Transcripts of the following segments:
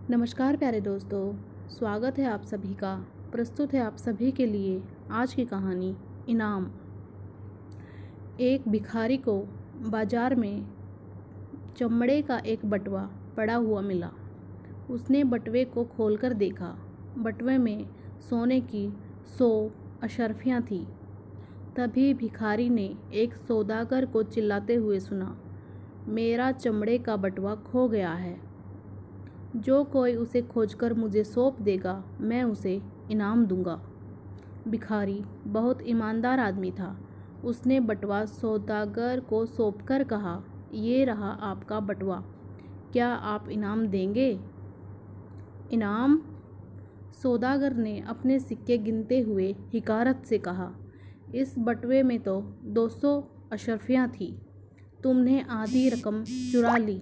नमस्कार प्यारे दोस्तों, स्वागत है आप सभी का। प्रस्तुत है आप सभी के लिए आज की कहानी इनाम। एक भिखारी को बाजार में चमड़े का एक बटुआ पड़ा हुआ मिला। उसने बटुए को खोलकर देखा। बटुए में सोने की 100 अशर्फियाँ थीं। तभी भिखारी ने एक सौदागर को चिल्लाते हुए सुना, मेरा चमड़े का बटुआ खो गया है। जो कोई उसे खोजकर मुझे सौंप देगा, मैं उसे इनाम दूंगा। भिखारी बहुत ईमानदार आदमी था। उसने बटुआ सौदागर को सौंपकर कहा, ये रहा आपका बटुआ, क्या आप इनाम देंगे? इनाम? सौदागर ने अपने सिक्के गिनते हुए हिकारत से कहा, इस बटुए में तो 200 अशर्फियाँ थी। तुमने आधी रकम चुरा ली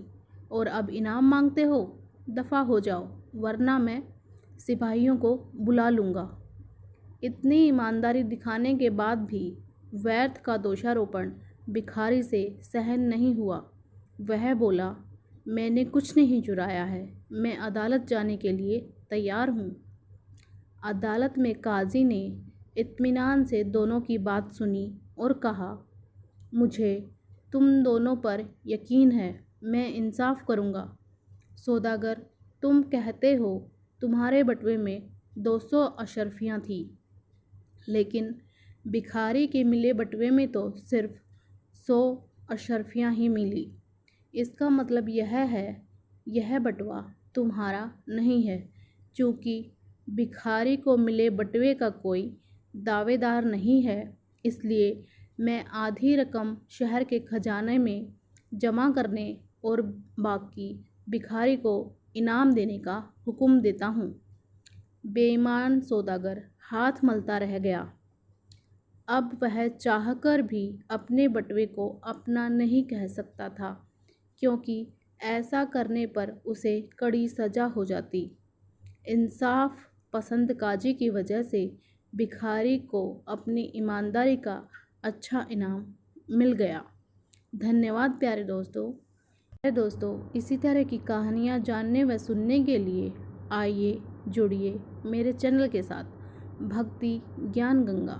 और अब इनाम मांगते हो? दफ़ा हो जाओ, वरना मैं सिपाहियों को बुला लूँगा। इतनी ईमानदारी दिखाने के बाद भी व्यर्थ का दोषारोपण भिखारी से सहन नहीं हुआ। वह बोला, मैंने कुछ नहीं चुराया है, मैं अदालत जाने के लिए तैयार हूँ। अदालत में काजी ने इत्मीनान से दोनों की बात सुनी और कहा, मुझे तुम दोनों पर यकीन है, मैं इंसाफ करूँगा। सौदागर, तुम कहते हो तुम्हारे बटुए में 200 अशर्फियाँ थीं, लेकिन भिखारी के मिले बटुए में तो सिर्फ 100 अशर्फियाँ ही मिली। इसका मतलब यह है, यह बटुआ तुम्हारा नहीं है। चूँकि भिखारी को मिले बटुए का कोई दावेदार नहीं है, इसलिए मैं आधी रकम शहर के खजाने में जमा करने और बाकी भिखारी को इनाम देने का हुक्म देता हूँ। बेईमान सौदागर हाथ मलता रह गया। अब वह चाहकर भी अपने बटुए को अपना नहीं कह सकता था, क्योंकि ऐसा करने पर उसे कड़ी सज़ा हो जाती। इंसाफ पसंद काजी की वजह से भिखारी को अपनी ईमानदारी का अच्छा इनाम मिल गया। धन्यवाद प्यारे दोस्तों। इसी तरह की कहानियाँ जानने व सुनने के लिए आइए जुड़िए मेरे चैनल के साथ, भक्ति ज्ञान गंगा।